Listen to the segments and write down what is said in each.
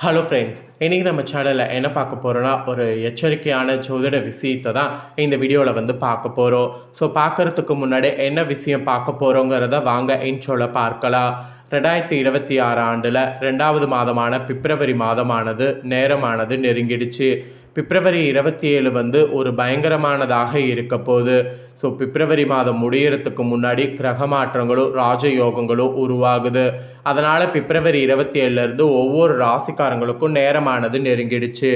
Hello friends, இன்றைக்கி நம்ம சேனலில் என்ன பார்க்க போகிறோன்னா ஒரு எச்சரிக்கையான ஜோதிட விஷயத்தை தான் இந்த வீடியோவில் பார்க்க போகிறோம். ஸோ பார்க்குறதுக்கு முன்னாடி என்ன விஷயம் பார்க்க போகிறோங்கிறத வாங்க இன்ட்ரோவில் பார்க்கலாம். 2026 ஆண்டில் 2வது மாதமான பிப்ரவரி மாதமானது நேரமானது நெருங்கிடுச்சு. பிப்ரவரி 27 ஒரு பயங்கரமானதாக இருக்க போகுது. ஸோ பிப்ரவரி மாதம் முடியறதுக்கு முன்னாடி கிரக மாற்றங்களும் ராஜயோகங்களும் உருவாகுது. அதனால் பிப்ரவரி 27 ஒவ்வொரு ராசிக்காரங்களுக்கும் நேரமானது நெருங்கிடுச்சு.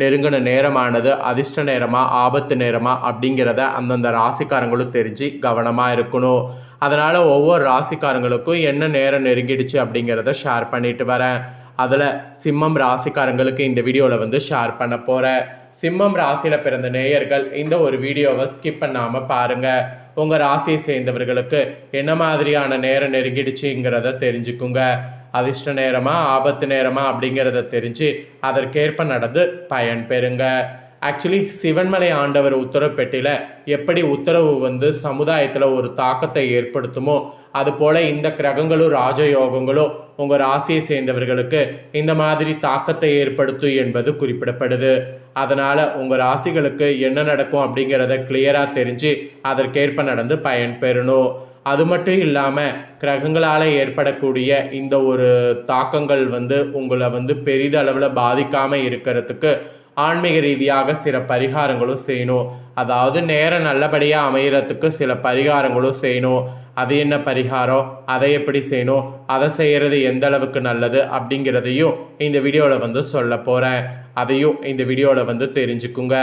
நெருங்கின நேரமானது அதிர்ஷ்ட நேரமா ஆபத்து நேரமா அப்படிங்கிறத அந்தந்த ராசிக்காரங்களும் தெரிஞ்சு கவனமாக இருக்கணும். அதனால் ஒவ்வொரு ராசிக்காரங்களுக்கும் என்ன நேரம் நெருங்கிடுச்சு அப்படிங்கிறத ஷேர் பண்ணிட்டு வரேன். அதில் சிம்மம் ராசிக்காரங்களுக்கு இந்த வீடியோவில் ஷேர் பண்ண போகிறேன். சிம்மம் ராசியில் பிறந்த நேயர்கள் இந்த ஒரு வீடியோவை ஸ்கிப் பண்ணாமல் பாருங்கள். உங்கள் ராசியை சேர்ந்தவர்களுக்கு என்ன மாதிரியான நேரம் நெருங்கிடுச்சுங்கிறத தெரிஞ்சுக்குங்க. அதிர்ஷ்ட நேரமா ஆபத்து நேரமா அப்படிங்கிறத தெரிஞ்சு அதற்கேற்ப நடந்து பயன் பெறுங்க. ஆக்சுவலி சிவன்மலை ஆண்டவர் உத்தரவு பெட்டியில் எப்படி உத்தரவு சமுதாயத்தில் ஒரு தாக்கத்தை ஏற்படுத்துமோ அதுபோல் இந்த கிரகங்களும் ராஜயோகங்களும் உங்கள் ராசியை சேர்ந்தவர்களுக்கு இந்த மாதிரி தாக்கத்தை ஏற்படுத்தும் என்பது குறிப்பிடப்படுது. அதனால் உங்கள் ராசிகளுக்கு என்ன நடக்கும் அப்படிங்கிறத கிளியராக தெரிஞ்சு அதற்கேற்ப நடந்து பயன் பெறணும். அது மட்டும் இல்லாமல் கிரகங்களால் ஏற்படக்கூடிய இந்த ஒரு தாக்கங்கள் உங்களை பெரிதளவில் பாதிக்காமல் இருக்கிறதுக்கு ஆன்மீக ரீதியாக சில பரிகாரங்களும் செய்யணும். அதாவது நேரம் நல்லபடியாக அமைகிறதுக்கு சில பரிகாரங்களும் செய்யணும். அது என்ன பரிகாரம், அதை எப்படி செய்யணும், அதை செய்கிறது எந்த அளவுக்கு நல்லது அப்படிங்கிறதையும் இந்த வீடியோவில் சொல்ல போகிறேன். அதையும் இந்த வீடியோவில் தெரிஞ்சுக்குங்க.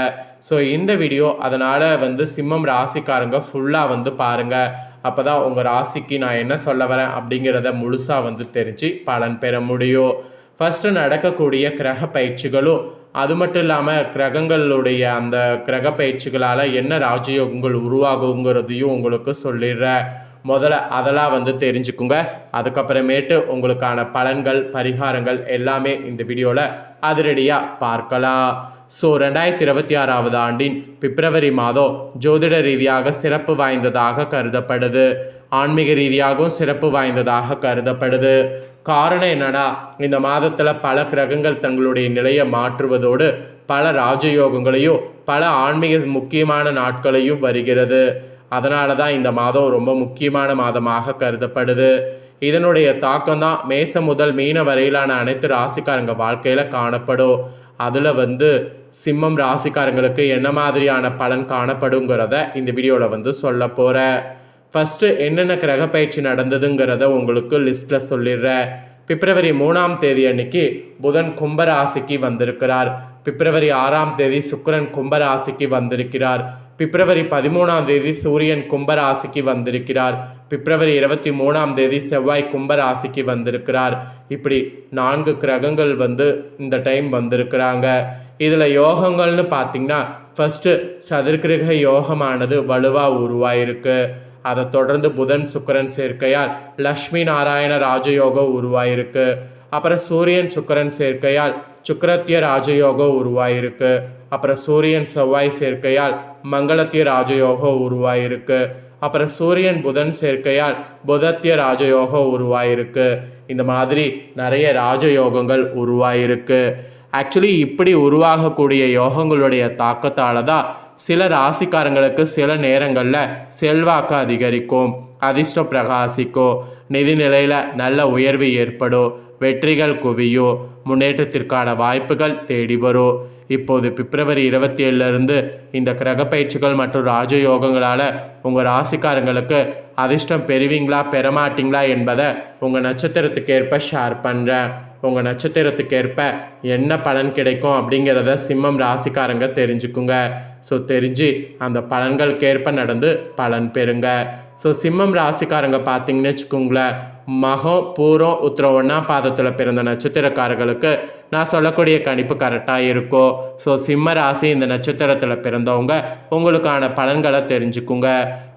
ஸோ இந்த வீடியோ அதனால் சிம்மம் ராசிக்காரங்க ஃபுல்லாக பாருங்கள். அப்போ தான் உங்கள் ராசிக்கு நான் என்ன சொல்ல வரேன் அப்படிங்கிறத முழுசாக தெரிஞ்சு பலன் பெற முடியும். ஃபஸ்ட்டு நடக்கக்கூடிய கிரக பயிற்சிகளும் அது மட்டும் இல்லாமல் கிரகங்களுடைய அந்த கிரக பயிற்சிகளால் என்ன ராஜயோகங்கள் உருவாகுங்கிறதையும் உங்களுக்கு சொல்லிடுறேன். முதல்ல அதெல்லாம் தெரிஞ்சுக்குங்க. அதுக்கப்புறமேட்டு உங்களுக்கான பலன்கள் பரிகாரங்கள் எல்லாமே இந்த வீடியோவில் அதிரடியாக பார்க்கலாம். ஸோ 2026 ஆண்டின் பிப்ரவரி மாதம் ஜோதிட ரீதியாக சிறப்பு வாய்ந்ததாக கருதப்படுது. ஆன்மீக ரீதியாகவும் சிறப்பு வாய்ந்ததாக கருதப்படுது. காரணம் என்னன்னா, இந்த மாதத்தில் பல கிரகங்கள் தங்களுடைய நிலையை மாற்றுவதோடு பல ராஜயோகங்களையும் பல ஆன்மீக முக்கியமான நாட்களையும் வருகிறது. அதனால தான் இந்த மாதம் ரொம்ப முக்கியமான மாதமாக கருதப்படுது. இதனுடைய தாக்கம் தான் மேசம் முதல் மீன வரையிலான அனைத்து ராசிக்காரங்க வாழ்க்கையில் காணப்படும். அதில் சிம்மம் ராசிக்காரங்களுக்கு என்ன மாதிரியான பலன் காணப்படுங்கிறத இந்த வீடியோவில் சொல்ல போகிறேன். ஃபஸ்ட்டு என்னென்ன கிரக பயிற்சி நடந்ததுங்கிறத உங்களுக்கு லிஸ்ட்டில் சொல்லிடுறேன். பிப்ரவரி 3ஆம் தேதி அன்னைக்கு புதன் கும்பராசிக்கு வந்திருக்கிறார். பிப்ரவரி 6ஆம் தேதி சுக்கிரன் கும்பராசிக்கு வந்திருக்கிறார். பிப்ரவரி 13ஆம் தேதி சூரியன் கும்பராசிக்கு வந்திருக்கிறார். பிப்ரவரி 23ஆம் தேதி செவ்வாய் கும்பராசிக்கு வந்திருக்கிறார். இப்படி 4 கிரகங்கள் இந்த டைம் வந்திருக்கிறாங்க. இதில் யோகங்கள்னு பார்த்திங்கன்னா ஃபஸ்ட்டு சதுர்கிரக யோகமானது வலுவாக உருவாயிருக்கு. அதை தொடர்ந்து புதன் சுக்கிரன் சேர்க்கையால் லக்ஷ்மி நாராயண ராஜயோகம் உருவாயிருக்கு. அப்புறம் சூரியன் சுக்கிரன் சேர்க்கையால் சுக்கிரத்திய ராஜயோகம் உருவாயிருக்கு. அப்புறம் சூரியன் செவ்வாய் சேர்க்கையால் மங்களத்திய ராஜயோகம் உருவாயிருக்கு. அப்புறம் சூரியன் புதன் சேர்க்கையால் புதத்திய ராஜயோகம் உருவாயிருக்கு. இந்த மாதிரி நிறைய ராஜயோகங்கள் உருவாயிருக்கு. ஆக்சுவலி இப்படி உருவாகக்கூடிய யோகங்களுடைய தாக்கத்தால் தான் சில ராசிக்காரங்களுக்கு சில நேரங்களில் செல்வாக்கு அதிகரிக்கும், அதிர்ஷ்டம் பிரகாசிக்கும், நிதி நிலையில் நல்ல உயர்வு ஏற்படும், வெற்றிகள் குவியும், முன்னேற்றத்திற்கான வாய்ப்புகள் தேடி வரும். இப்போது பிப்ரவரி 27 இந்த கிரக பயிற்சிகள் மற்றும் ராஜயோகங்களால் உங்கள் ராசிக்காரங்களுக்கு அதிர்ஷ்டம் பெறுவீங்களா பெறமாட்டிங்களா என்பதை உங்கள் நட்சத்திரத்துக்கு ஏற்ப ஷேர் பண்ணுறேன். உங்கள் நட்சத்திரத்துக்கேற்ப என்ன பலன் கிடைக்கும் அப்படிங்கிறத சிம்மம் ராசிக்காரங்க தெரிஞ்சுக்குங்க. ஸோ தெரிஞ்சு அந்த பலன்களுக்கேற்ப நடந்து பலன் பெறுங்க. ஸோ சிம்மம் ராசிக்காரங்க பார்த்தீங்கன்னு வச்சுக்கோங்களேன், மகம் பூரம் உத்திரம் 1ஆம் பாதத்தில் பிறந்த நட்சத்திரக்காரர்களுக்கு நான் சொல்லக்கூடிய கணிப்பு கரெக்டாக இருக்கும். ஸோ சிம்ம ராசி இந்த நட்சத்திரத்தில் பிறந்தவங்க உங்களுக்கான பலன்களை தெரிஞ்சுக்குங்க.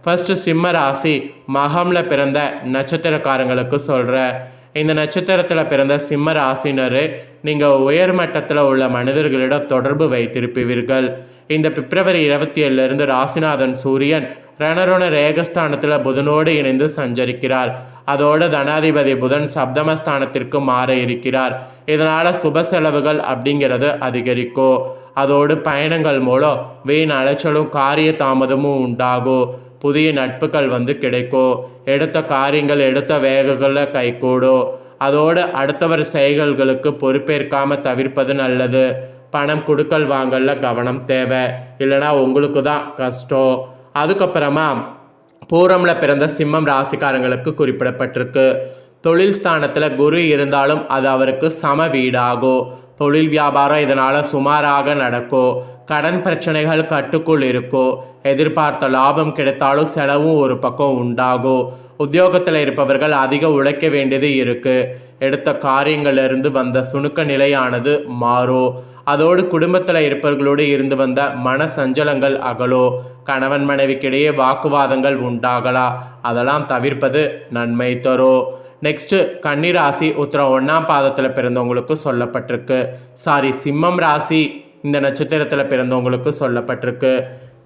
ஃபஸ்ட்டு சிம்ம ராசி மகமில் பிறந்த நட்சத்திரக்காரங்களுக்கு சொல்கிறேன். இந்த நட்சத்திரத்தில் பிறந்த சிம்ம ராசினர் நீங்கள் உயர்மட்டத்தில் உள்ள மனிதர்களிடம் தொடர்பு வைத்திருப்பீர்கள். இந்த பிப்ரவரி 27 ராசிநாதன் சூரியன் ரணருண ரேகஸ்தானத்தில் புதனோடு இணைந்து சஞ்சரிக்கிறார். அதோடு தனாதிபதி புதன் சப்தமஸ்தானத்திற்கு மாற இருக்கிறார். இதனால் சுப செலவுகள் அப்படிங்கிறது அதிகரிக்கும். அதோடு பயணங்கள் மூலம் வீண் அலைச்சலும் காரிய தாமதமும் உண்டாகும். புதிய நட்புகள் கிடைக்கும். எடுத்த காரியங்கள் எடுத்த வேகங்களில் கைகூடும். அதோடு அடுத்தவர் செயல்களுக்கு பொறுப்பேற்காமல் தவிர்ப்பது நல்லது. பணம் கொடுக்கல் வாங்கல கவனம் தேவை, இல்லைனா உங்களுக்கு தான் கஷ்டம். அதுக்கப்புறமா பூரமில் பிறந்த சிம்மம் ராசிக்காரங்களுக்கு குறிப்பிடப்பட்டிருக்கு. தொழில் ஸ்தானத்தில் குரு இருந்தாலும் அது அவருக்கு சம வீடாகும். தொழில் வியாபாரம் இதனால் சுமாராக நடக்கும். கடன் பிரச்சனைகள் கட்டுக்குள் இருக்கும். எதிர்பார்த்த லாபம் கிடைத்தாலும் செலவும் ஒரு பக்கம் உண்டாகும். உத்தியோகத்தில் இருப்பவர்கள் அதிக உழைக்க வேண்டியது இருக்குது. எடுத்த காரியங்களிலிருந்து வந்த சுணுக்க நிலையானது மாறும். அதோடு குடும்பத்தில் இருப்பவர்களோடு இருந்து வந்த மன சஞ்சலங்கள் அகலோ. கணவன் மனைவிக்கிடையே வாக்குவாதங்கள் உண்டாகலாம். அதெல்லாம் தவிர்ப்பது நன்மை தரும். நெக்ஸ்ட்டு கன்னிராசி உத்திரம் 1ஆம் பாதத்தில் பிறந்தவங்களுக்கு சொல்லப்பட்டிருக்கு. சிம்மம் ராசி இந்த நட்சத்திரத்தில் பிறந்தவங்களுக்கு சொல்லப்பட்டிருக்கு.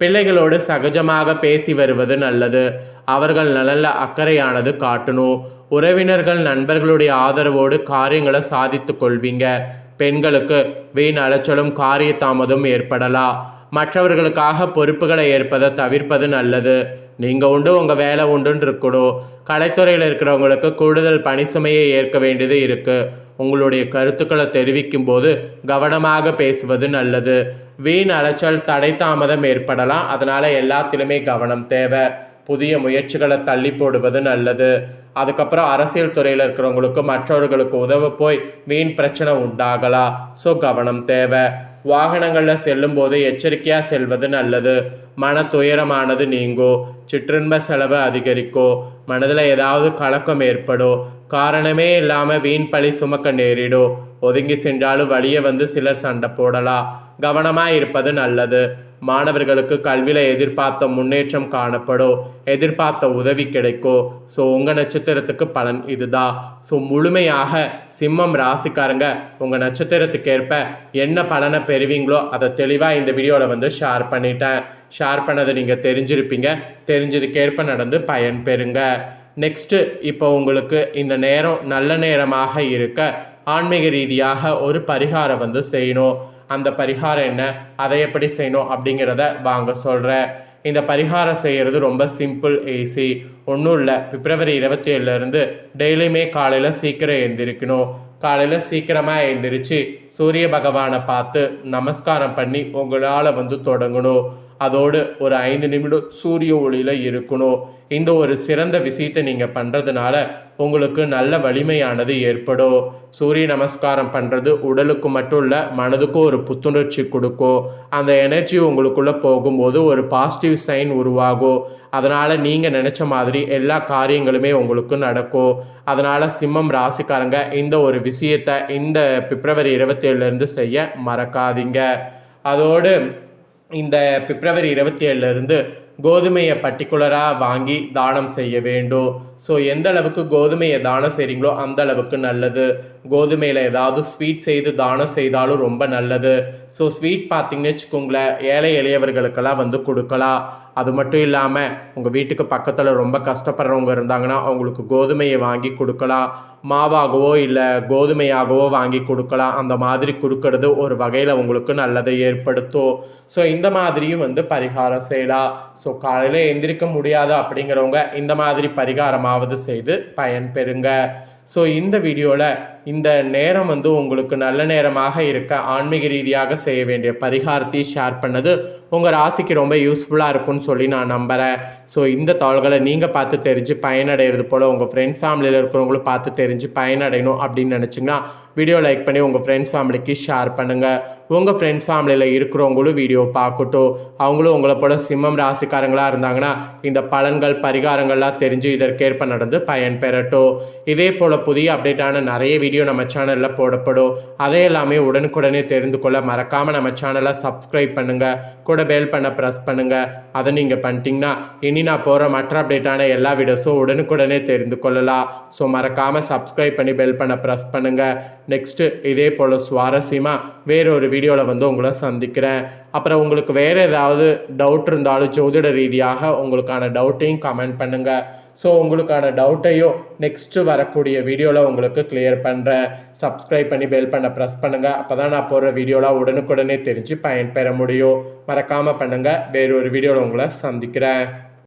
பிள்ளைகளோடு சகஜமாக பேசி வருவது நல்லது. அவர்கள் நலனில் அக்கறையானது காட்டணும். உறவினர்கள் நண்பர்களுடைய ஆதரவோடு காரியங்களை சாதித்து கொள்வீங்க. பெண்களுக்கு வீண் அலைச்சலும் காரிய தாமதம் ஏற்படலாம். மற்றவர்களுக்காக பொறுப்புகளை ஏற்பதை தவிர்ப்பது நல்லது. நீங்கள் உண்டு உங்கள் வேலை உண்டுன்னு இருக்கணும். கலைத்துறையில் இருக்கிறவங்களுக்கு கூடுதல் பணி சுமையை ஏற்க வேண்டியது இருக்குது. உங்களுடைய கருத்துக்களை தெரிவிக்கும் போது கவனமாக பேசுவது நல்லது. வீண் அலைச்சல் தடை தாமதம் ஏற்படலாம். அதனால் எல்லாத்திலுமே கவனம் தேவை. புதிய முயற்சிகளை தள்ளி போடுவது நல்லது. அதுக்கப்புறம் அரசியல் துறையில் இருக்கிறவங்களுக்கு மற்றவர்களுக்கு உதவ போய் வீண் பிரச்சனை உண்டாகலாம். ஸோ கவனம் தேவை. வாகனங்களில் செல்லும் போது எச்சரிக்கையாக செல்வது நல்லது. மன துயரமானது நீங்கும். சிற்றின்ப செலவு அதிகரிக்கும். மனதில் ஏதாவது கலக்கம் ஏற்படும். காரணமே இல்லாமல் வீண் பழி சுமக்க நேரிடும். ஒதுங்கி சென்றாலும் வழியே சிலர் சண்டை போடலாம். கவனமாக இருப்பது நல்லது. மாணவர்களுக்கு கல்வியில் எதிர்பார்த்த முன்னேற்றம் காணப்படும். எதிர்பார்த்த உதவி கிடைக்கும். ஸோ உங்கள் நட்சத்திரத்துக்கு பலன் இதுதான். ஸோ முழுமையாக சிம்மம் ராசிக்காரங்க உங்கள் நட்சத்திரத்துக்கு ஏற்ப என்ன பலனை பெறுவீங்களோ அதை தெளிவாக இந்த வீடியோவில் ஷேர் பண்ணிட்டேன். ஷேர் பண்ணதை நீங்கள் தெரிஞ்சிருப்பீங்க. தெரிஞ்சதுக்கேற்ப நடந்து பயன் பெறுங்க. நெக்ஸ்ட்டு இப்போ உங்களுக்கு இந்த நேரம் நல்ல நேரமாக இருக்க ஆன்மீக ரீதியாக ஒரு பரிகாரம் செய்யணும். அந்த பரிகாரம் என்ன, அதை எப்படி செய்யணும் அப்படிங்கிறத வாங்க சொல்கிறேன். இந்த பரிகாரம் செய்கிறது ரொம்ப சிம்பிள், ஈஸி. ஒன்றும் இல்லை. பிப்ரவரி 27 டெய்லியுமே காலையில் சீக்கிரம் எழுந்திருக்கணும். காலையில் சீக்கிரமாக எழுந்திரிச்சு சூரிய பகவானை பார்த்து நமஸ்காரம் பண்ணி உங்களால் தொடங்கணும். அதோடு ஒரு 5 நிமிடம் சூரிய ஒளியில் இருக்கணும். இந்த ஒரு சிறந்த விஷயத்தை நீங்கள் பண்ணுறதுனால உங்களுக்கு நல்ல வலிமையானது ஏற்படும். சூரிய நமஸ்காரம் பண்ணுறது உடலுக்கு மட்டும் இல்லை, மனதுக்கும் ஒரு புத்துணர்ச்சி கொடுக்கும். அந்த எனர்ஜி உங்களுக்குள்ளே போகும்போது ஒரு பாசிட்டிவ் சைன் உருவாகும். அதனால் நீங்கள் நினச்ச மாதிரி எல்லா காரியங்களுமே உங்களுக்கு நடக்கும். அதனால் சிம்மம் ராசிக்காரங்க இந்த ஒரு விஷயத்தை இந்த பிப்ரவரி 27 செய்ய மறக்காதீங்க. அதோடு இந்த பிப்ரவரி 27 கோதுமையை பர்டிகுலராக வாங்கி தானம் செய்ய வேண்டும். ஸோ எந்த அளவுக்கு கோதுமையை தானம் செய்கிறீங்களோ அந்த அளவுக்கு நல்லது. கோதுமையில் ஏதாவது ஸ்வீட் செய்து தானம் செய்தாலும் ரொம்ப நல்லது. ஸோ ஸ்வீட் பார்த்திங்கன்னு வச்சுக்கோங்களேன், ஏழை எளியவர்களுக்கெல்லாம் கொடுக்கலாம். அது மட்டும் இல்லாமல் உங்கள் வீட்டுக்கு பக்கத்தில் ரொம்ப கஷ்டப்படுறவங்க இருந்தாங்கன்னா அவங்களுக்கு கோதுமையை வாங்கி கொடுக்கலாம். மாவாகவோ இல்லை கோதுமையாகவோ வாங்கி கொடுக்கலாம். அந்த மாதிரி கொடுக்கறது ஒரு வகையில் உங்களுக்கு நல்லதை ஏற்படுத்தும். ஸோ இந்த மாதிரியும் பரிகாரம் செய்யலாம். ஸோ காலையில் எந்திரிக்க முடியாது அப்படிங்கிறவங்க இந்த மாதிரி பரிகாரமாவது செய்து பயன் பெறுங்க. ஸோ இந்த வீடியோவில் இந்த நேரம் உங்களுக்கு நல்ல நேரமாக இருக்க ஆன்மீக ரீதியாக செய்ய வேண்டிய பரிகாரத்தையும் ஷேர் பண்ணது உங்கள் ராசிக்கு ரொம்ப யூஸ்ஃபுல்லாக இருக்கும்னு சொல்லி நான் நம்புகிறேன். ஸோ இந்த தாள்களை நீங்கள் பார்த்து தெரிஞ்சு பயனடைகிறது போல் உங்கள் ஃப்ரெண்ட்ஸ் ஃபேமிலியில் இருக்கிறவங்களும் பார்த்து தெரிஞ்சு பயனடையணும் அப்படின்னு நினச்சிங்கன்னா வீடியோ லைக் பண்ணி உங்கள் ஃப்ரெண்ட்ஸ் ஃபேமிலிக்கு ஷேர் பண்ணுங்கள். உங்கள் ஃப்ரெண்ட்ஸ் ஃபேமிலியில் இருக்கிறவங்களும் வீடியோ பார்க்கட்டும். அவங்களும் உங்களை போல சிம்மம் ராசிக்காரங்களாக இருந்தாங்கன்னா இந்த பலன்கள் பரிகாரங்கள்லாம் தெரிஞ்சு இதற்கேற்ப நடந்து பயன் பெறட்டும். இதே போல் புதிய அப்டேட்டான நிறைய வீடியோ நம்ம சேனலில் போடப்படும். அதே எல்லாமே உடனுக்குடனே தெரிந்து கொள்ள மறக்காமல் நம்ம சேனலை சப்ஸ்கிரைப் பண்ணுங்கள். கூட பெல் பண்ண ப்ரெஸ் பண்ணுங்கள். அதை நீங்கள் பண்ணிட்டீங்கன்னா இனி நான் போகிற மற்ற அப்டேட்டான எல்லா வீடியோஸும் உடனுக்குடனே தெரிந்து கொள்ளலாம். ஸோ மறக்காமல் சப்ஸ்கிரைப் பண்ணி பெல் பண்ண ப்ரெஸ் பண்ணுங்கள். நெக்ஸ்ட்டு இதே போல் சுவாரஸ்யமாக வேறொரு வீடியோவில் உங்களை சந்திக்கிறேன். அப்புறம் உங்களுக்கு வேறு ஏதாவது டவுட் இருந்தாலும் ஜோதிட ரீதியாக உங்களுக்கான டவுட்டையும் கமெண்ட் பண்ணுங்கள். ஸோ உங்களுக்கான டவுட்டையும் நெக்ஸ்ட்டு வரக்கூடிய வீடியோவில் உங்களுக்கு கிளியர் பண்ணுறேன். சப்ஸ்கிரைப் பண்ணி பெல் பண்ண ப்ரெஸ் பண்ணுங்கள். அப்போ தான் நான் போடுற வீடியோலாம் உடனுக்குடனே தெரிஞ்சு பயன்பெற முடியும். மறக்காமல் பண்ணுங்கள். வேறு ஒரு வீடியோவில் உங்களை சந்திக்கிறேன்.